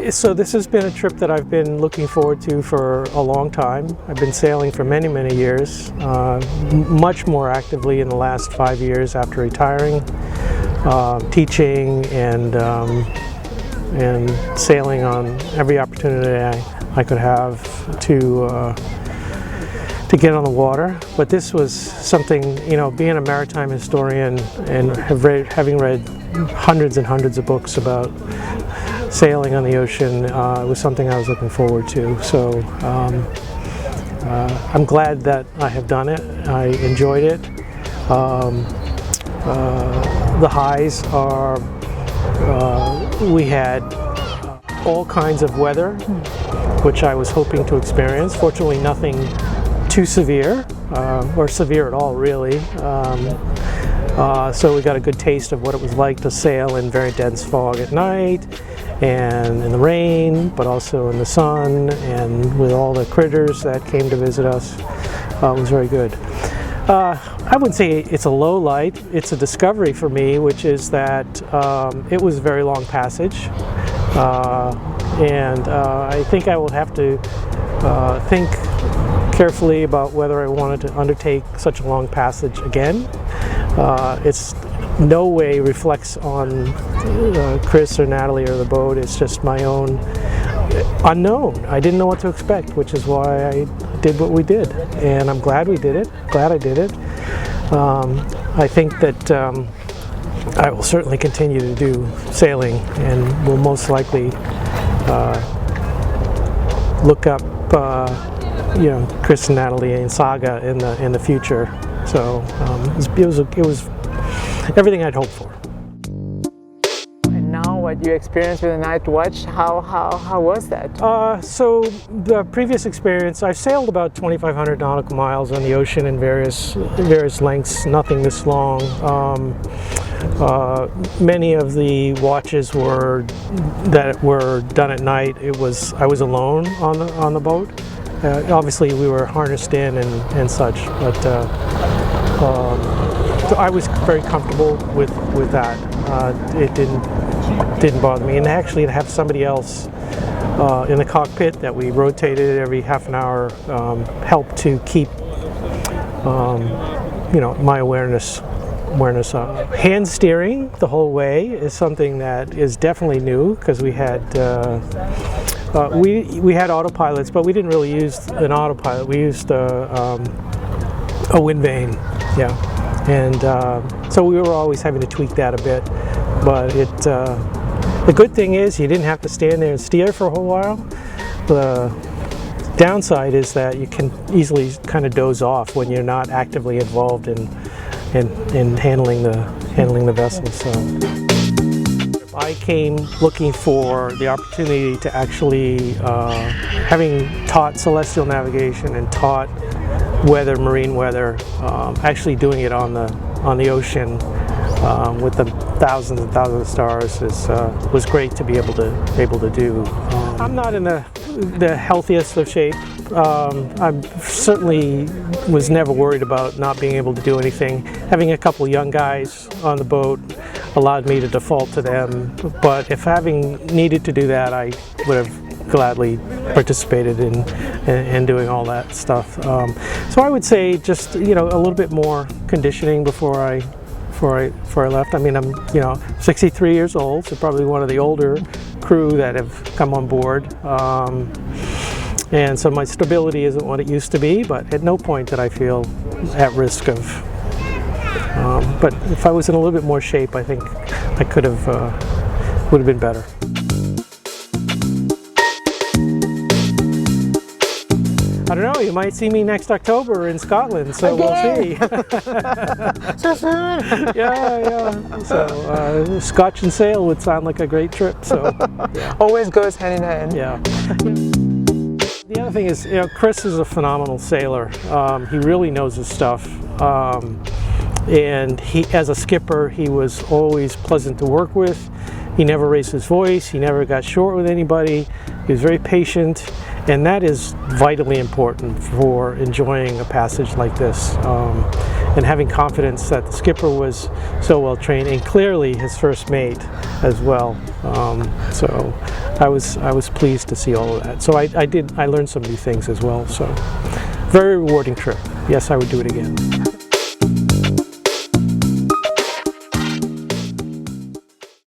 So this has been a trip that I've been looking forward to for a long time. I've been sailing for many, many years, much more actively in the last 5 years after retiring, teaching and sailing on every opportunity I could have to get on the water. But this was something, you know, being a maritime historian and having read hundreds and hundreds of books about sailing on the ocean, it was something I was looking forward to. So I'm glad that I have done it. I enjoyed it. The highs are, we had all kinds of weather, which I was hoping to experience. Fortunately, nothing too severe, or severe at all, really. So we got a good taste of what it was like to sail in very dense fog at night, and in the rain, but also in the sun, and with all the critters that came to visit us. It was very good. I wouldn't say it's a low light, it's a discovery for me, which is that it was a very long passage. And I think I will have to think carefully about whether I wanted to undertake such a long passage again. It's no way reflects on Chris or Natalie or the boat. It's just my own unknown. I didn't know what to expect, which is why I did what we did, and I'm glad we did it. Glad I did it. I think that I will certainly continue to do sailing, and will most likely look up, you know, Chris and Natalie and Saga in the future. So it was everything I'd hoped for. And now, what you experienced with the night watch, how was that? So the previous experience, I've sailed about 2,500 nautical miles on the ocean in various lengths, nothing this long. Many of the watches that were done at night. I was alone on the boat. Obviously, we were harnessed in and such, but so I was very comfortable with that. It didn't bother me, and actually to have somebody else in the cockpit that we rotated every half an hour helped to keep you know, my awareness up. Hand steering the whole way is something that is definitely new, because we had we had autopilots, but we didn't really use an autopilot. We used a wind vane, yeah, and so we were always having to tweak that a bit. But the good thing is you didn't have to stand there and steer for a whole while. The downside is that you can easily kind of doze off when you're not actively involved in handling the vessel. So I came looking for the opportunity to actually, having taught celestial navigation and taught marine weather, actually doing it on the ocean with the thousands and thousands of stars was great to be able to do. I'm not in the healthiest of shape. I certainly was never worried about not being able to do anything. Having a couple young guys on the boat allowed me to default to them, but if having needed to do that, I would have gladly participated in doing all that stuff. So I would say just, you know, a little bit more conditioning before I left. I mean, I'm, you know, 63 years old, so probably one of the older crew that have come on board. And so my stability isn't what it used to be, but at no point did I feel at risk of. But if I was in a little bit more shape, I think I would have been better. I don't know, you might see me next October in Scotland, so we'll see. So soon! Yeah. So Scotch and sail would sound like a great trip. So yeah. Always goes hand in hand. Yeah. The other thing is, you know, Chris is a phenomenal sailor. He really knows his stuff. And as a skipper, he was always pleasant to work with. He never raised his voice. He never got short with anybody. He was very patient. And that is vitally important for enjoying a passage like this, and having confidence that the skipper was so well trained, and clearly his first mate as well. So I was pleased to see all of that. So I learned some new things as well. So very rewarding trip. Yes, I would do it again.